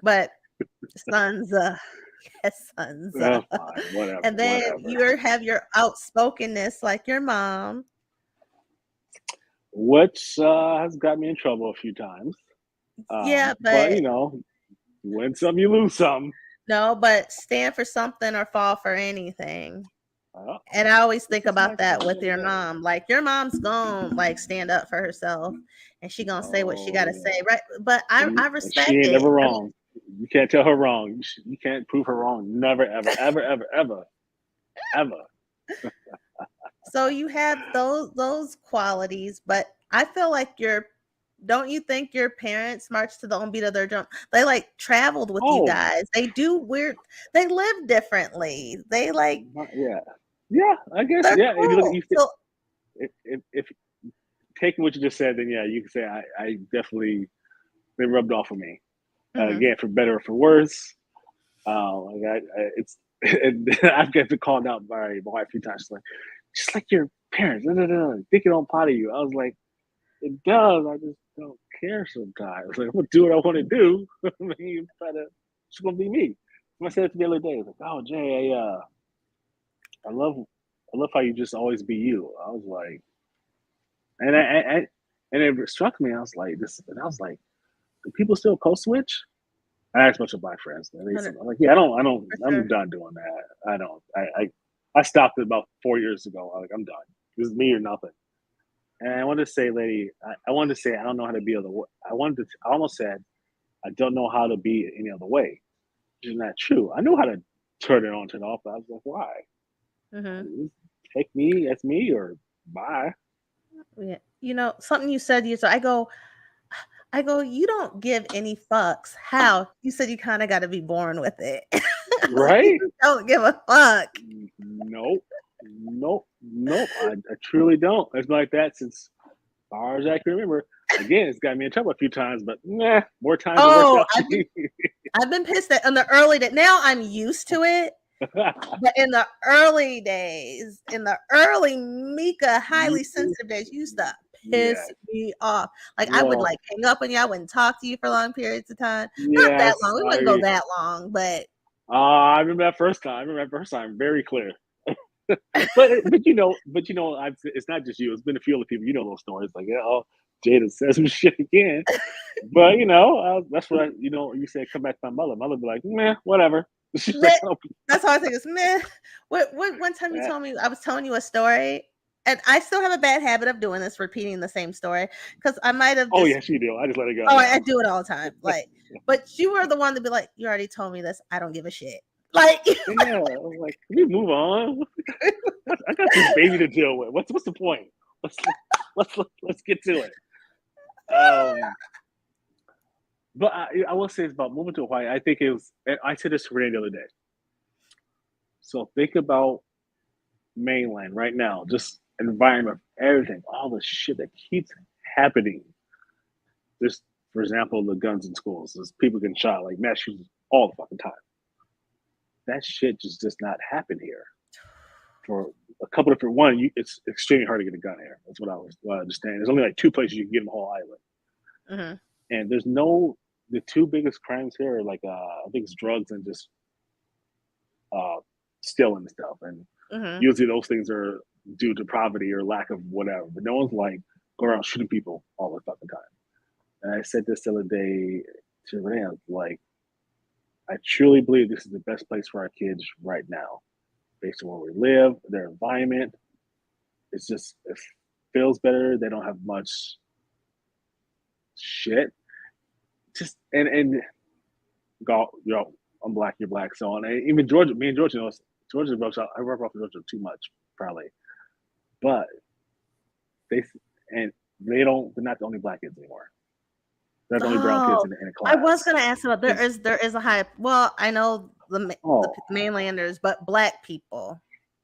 but sons, yes, sons. Fine, whatever. And then you have your outspokenness like your mom. which has got me in trouble a few times. Yeah, But but you win some, you lose some. no, but stand for something or fall for anything. Uh, And I always this think is my about that son with the other your day. mom. Like your mom's gonna like stand up for herself and she gonna say what she Oh gotta yeah, say, right? But I and she respect ain't it. never I mean, wrong. You can't tell her wrong. You can't prove her wrong. Never, ever, ever, ever, ever, ever. so you have those qualities, but I feel like your don't you think your parents marched to the own beat of their drum? They like traveled with you Oh, guys. They do weird. They live differently. They like yeah, yeah. I guess they're yeah. If you look at cool. you, So if taking what you just said, then yeah, you can say I definitely they rubbed off of me. mhm. Again, for better or for worse. It's I've been called out by my wife a few times. She's like, just like your parents, think it don't pot of you. I was like, it does. I just don't care sometimes. Like, I'm gonna do what I want to do. I mean, it's gonna be me. I said it the other day. I was like, oh Jay, I love how you just always be you. I was like, and and it struck me. I was like, and I was like, do people still code switch? I asked a bunch of my friends. And they said, I'm like, yeah, For I'm sure. done doing that. I don't. I stopped it about 4 years ago. I'm like, I'm done. This is me or nothing. And I wanted to say, lady, I wanted to say I don't know how to be other way. I almost said I don't know how to be any other way, which is not true. I know how to turn it on, turn it off. But I was like, why? Mhm. Take me as me or bye. Yeah. You know, something you said, so I go, you don't give any fucks. How? You said you kind of got to be born with it. You Right? just don't give a fuck. Nope. Nope. I truly don't. It's been like that since far as I can remember. Again, it's got me in trouble a few times, but nah, more times it worked Oh, out for me. I've been pissed at in the early day. Now I'm used to it. But in the early days, in the early Mika highly sensitive days, you used to Yeah. piss me off. Like I would Well, like hang up on you. I wouldn't talk to you for long periods of time. Not that long. yes. We wouldn't go that long, but I remember that first time. I remember that first time very clear. But it's not just you. It's been a few other people. You know those stories. Like, yeah, oh, Jada says some shit again. But that's what you said. Come back to my mother. Mother be like, meh, whatever. She's like, meh. oh, That's all I think is meh. What one time you that. told me I was telling you a story, and I still have a bad habit of doing this, repeating the same story because I might have Oh just yes, you do. I just let it go. oh Yeah. I do it all the time. Like, but you were the one to be like, you already told me this. I don't give a shit. Like, Yeah. I was like, can we move on? I got this baby to deal with. What's the point? Let's let's get to it. Um, but I will say it's about moving to Hawaii. I think it was. I said this to Renee the other day. So think about mainland right now, just environment, everything, all the shit that keeps happening. There's, for example, the guns in schools. There's people getting shot, like mass shootings all the fucking time. That shit just does not happen here. For a couple different it's extremely hard to get a gun here. That's what I understand. There's only like two places you can get in the whole island, mhm, and there's no the two biggest crimes here are like I think it's drugs and just uh stealing stuff, and mhm. usually those things are due to poverty or lack of whatever. But no one's like going around shooting people all the fucking time. And I said this the other day to Renee, I was like, I truly believe this is the best place for our kids right now, based on where we live, their environment. It feels better. They don't have much shit. Just and go, I'm black, you're black, so on. And even Georgia, me and Georgia, Georgia rubs out. I rub off Georgia too much, probably, but they and they're not the only black kids anymore. They're the only brown kids Oh, in a I was class. gonna ask about there is a high. Well, I know the Oh mainlanders, but black people.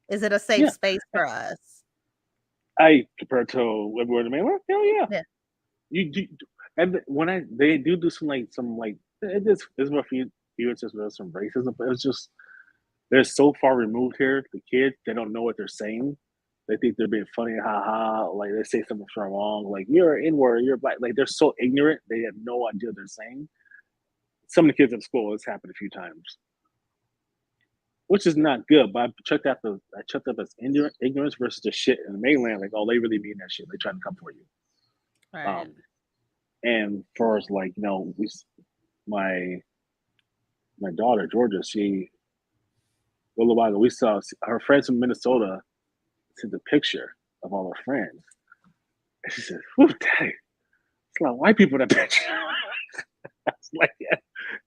Is it a safe yeah, space for us? I compared to everywhere in the mainland. Hell yeah, Yeah. you do. And when they do some like it's rough you it's just some racism, but it's just they're so far removed here. The kids they don't know what they're saying. They think they're being funny, haha. Like they say something wrong, like you're an N-word, you're black. Like they're so ignorant, they have no idea what they're saying. Some of the kids at school, it's happened a few times. which is not good. But I checked out this ignorance versus the shit in the mainland. Like, oh, they really mean that shit. They trying to come for you. Right. Um, and for us, like, my my daughter Georgia, she a little while ago we saw her friends from Minnesota sent a picture of all her friends. And she said, "Whew, Daddy, it's a lot of white people in that picture." I was like, yeah.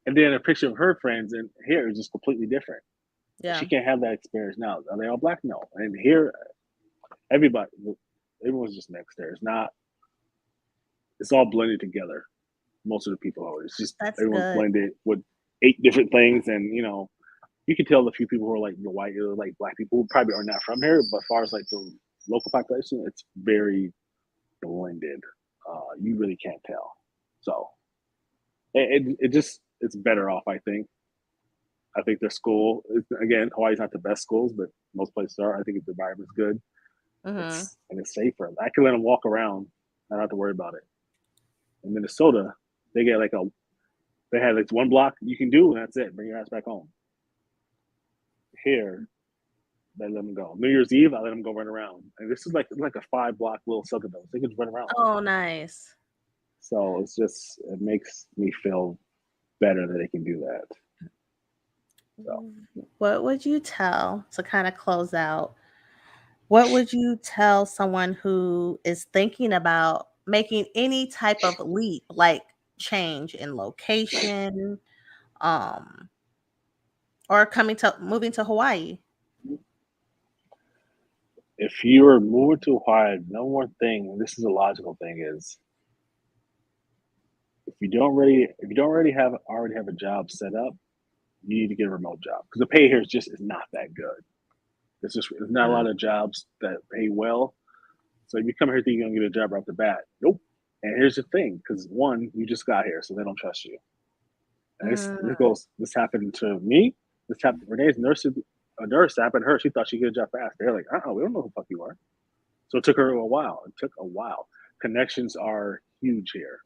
And then a picture of her friends, and here is just completely different. She Yeah. can't have that experience now. Are they all black? No. And here, everybody, everyone's just mixed there. It's not. It's all blended together. Most of the people are. It's just That's everyone's good. blended with 8 different things, and you can tell the few people who are like the white, like black people who probably are not from here. But as far as like the local population, it's very blended. You really can't tell. So it just it's better off. I think their school again, Hawaii's not the best schools, but most places are. I think the environment's good. Hmm. It's safer. I can let them walk around, not have to worry about it. In Minnesota, they get like a they had like one block you can do, and that's it. Bring your ass back home. Here, they let them go. New Year's Eve, I let them go run around. And this is like a 5 block little suburb. They can just run around. Oh, nice. So it makes me feel better that they can do that. So What would you tell to kind of close out? What would you tell someone who is thinking about making any type of leap, like change in location, um, or moving to Hawaii? if you are moving to Hawaii, no more thing, and this is a logical thing, is if you don't already have a job set up, you need to get a remote job because the pay here is not that good. There's not a Mm, lot of jobs that pay well. So if you come here thinking you're gonna get a job right off the bat, nope. And here's the thing, because one, you just got here, so they don't trust you. And mm, this happened to me. This happened Renee's nurse. A nurse happened to her. She thought she could get a job fast. They're like, we don't know who the fuck you are. So it took her a while. It took a while. Connections are huge here.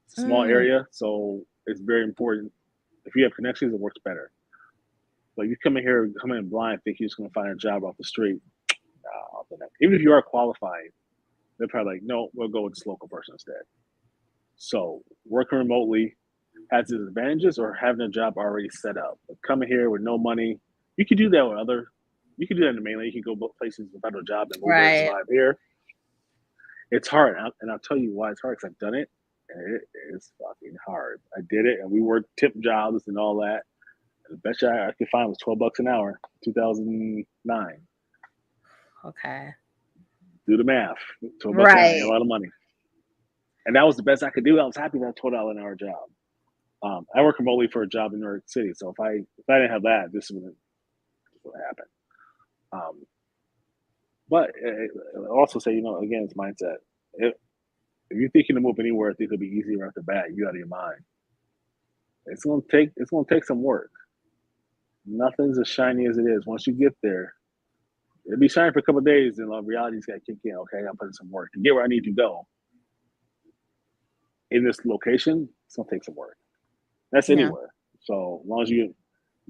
It's a small mm. area, so it's very important. If you have connections, it works better. But you come in blind, think you're just gonna find a job off the street. Even if you are qualified, they're probably like, no, we'll go with this local person instead. So working remotely has its advantages or having a job already set up. But coming here with no money, you can do that you can do that in the mainland. You can go places without a job and move there and Right. survive here. It's hard, and I'll tell you why it's hard because I've done it, and it is fucking hard. I did it, and we worked tip jobs and all that. And the best job I could find was $12 an hour, 2009. Okay. Do the math. $12 an hour ain't a Right. lot of money, and that was the best I could do. I was happy with that $12 an hour job. I work remotely for a job in New York City, so if I didn't have that, this would happen. Um, but I'll also say, again, it's mindset. If you're thinking to move anywhere, I think it'll be easier off the bat. You out of your mind. It's gonna take some work. Nothing's as shiny as it is. Once you get there, it'll be shiny for a couple of days, and reality's got to kick in. Okay, I got to put in some work to get where I need to go. In this location, it's gonna take some work. That's Yeah. anywhere. So as long as you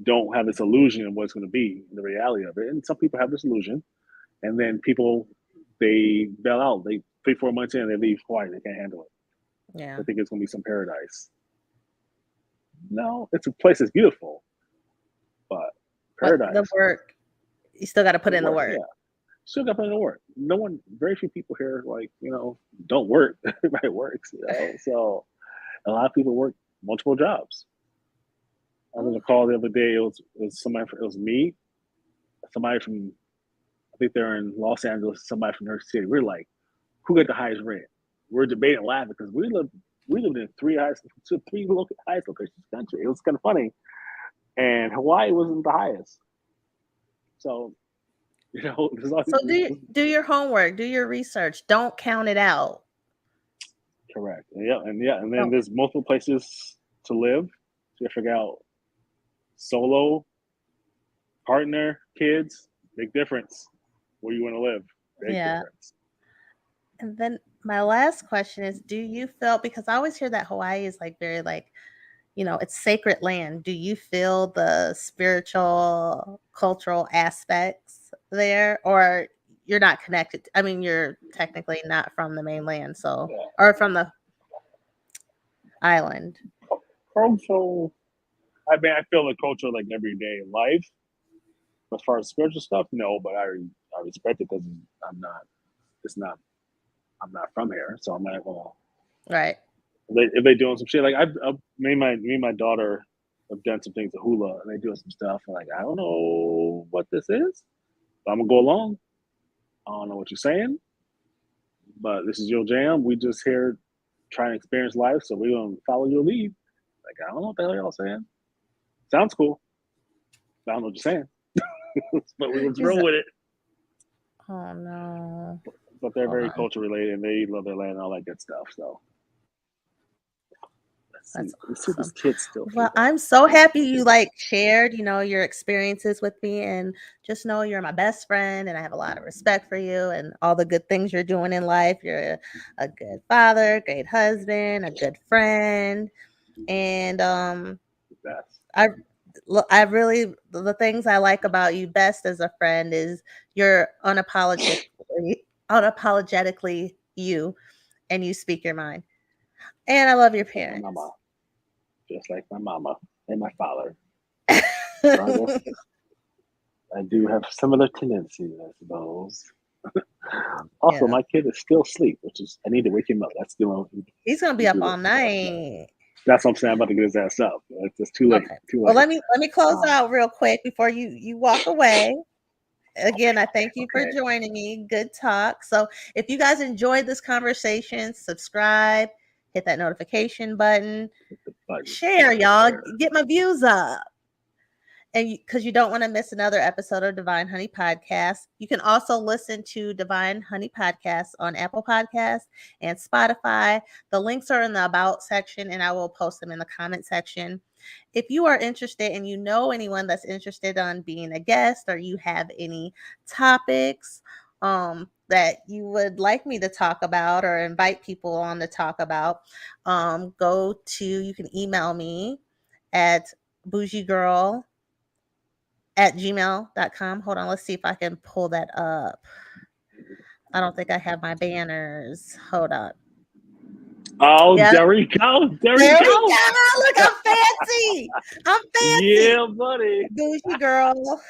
don't have this illusion of what it's going to be, the reality of it, and some people have this illusion, and then people they bail out. They 3 4 months in, they leave Hawaii. They can't handle it. Yeah. They think it's going to be some paradise. No, it's a place that's beautiful, but But the paradise, work, you still got to put the in the work, work. yeah. Still got plenty of work. No one, very few people here, like don't work. Everybody works, So a lot of people work multiple jobs. I was on Ooh, a call the other day. It was me, somebody from I think they're in Los Angeles, somebody from New York City. We're like, who got the highest rent? We're debating, laughing because we lived in highest locations in the country. It was kind of funny, and Hawaii wasn't the highest. So there's all so do your homework, do your research. Don't count it out. correct. And then Don't. there's multiple places to live. So you figure out solo, partner, kids, big difference. Where you want to live, big Yeah. difference. And then my last question is, do you feel, because I always hear that Hawaii is like very like, it's sacred land. Do you feel the spiritual, cultural aspects there, or you're not connected? I mean, you're technically not from the mainland, so, or from the island. Cultural. I mean, I feel the culture like everyday life. As far as spiritual stuff, no, but I respect it because I'm not. It's not. I'm not from here, so I'm not gonna. Right. If they doing some shit like me and my daughter have done some things to hula and they doing some stuff and like I don't know what this is, but I'm gonna go along. I don't know what you're saying, but this is your jam. We just here trying to experience life, so we're gonna follow your lead. Like I don't know what the hell y'all saying. Sounds cool. I don't know what you're saying, but we was roll with it. Oh no! But they're very culture related and they love their land and all that good stuff. So. That's awesome. This kid still. Well, I'm so happy you shared, your experiences with me, and just know you're my best friend, and I have a lot of respect for you and all the good things you're doing in life. You're a good father, great husband, a good friend, and I really the things I like about you best as a friend is you're unapologetically you, and you speak your mind. And I love your parents. My mama. Just like my mama and my father. I do have similar tendencies, I suppose. Also, my kid is still asleep, which is I need to wake him up. That's the only. He's gonna be up all night. That's what I'm saying. I'm about to get his ass up. It's too late. Okay. Too Well, late. let me close out real quick before you walk away. Again, I thank you for joining me. Good talk. So if you guys enjoyed this conversation, subscribe, hit that notification button, share, y'all. Get my views up. And because you don't want to miss another episode of Divine Honey Podcast. You can also listen to Divine Honey Podcast on Apple Podcasts and Spotify. The links are in the About section, and I will post them in the comment section. If you are interested and you know anyone that's interested on being a guest, or you have any topics that you would like me to talk about or invite people on to talk about, you can email me at bougiegirl@gmail.com. Hold on, let's see if I can pull that up. I don't think I have my banners. Hold on. Oh, yeah. There we go. There we go. Look, I'm fancy. Yeah, buddy. Bougie girl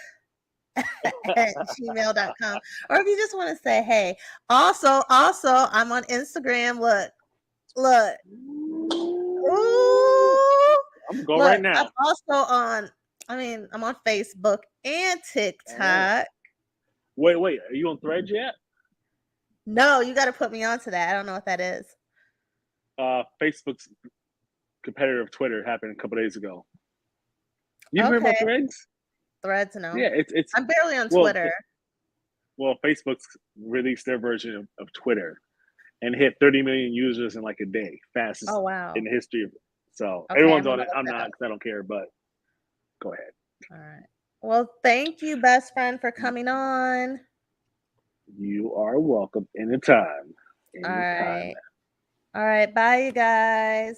at gmail.com. Or if you just want to say, hey, also, I'm on Instagram. Look. Ooh. I'm going right now. I'm also I'm on Facebook and TikTok. Wait, are you on Threads yet? No, you got to put me onto that. I don't know what that is. Facebook's competitor of Twitter happened a couple days ago. You heard about Threads? Threads, no. Yeah, it's. I'm barely on Twitter. Well, Facebook's released their version of Twitter and hit 30 million users in like a day, fastest in the history of it. So everyone's on it. I'm not because I don't care, but go ahead. All right. Well, thank you, best friend, for coming on. You are welcome anytime. All right. Bye, you guys.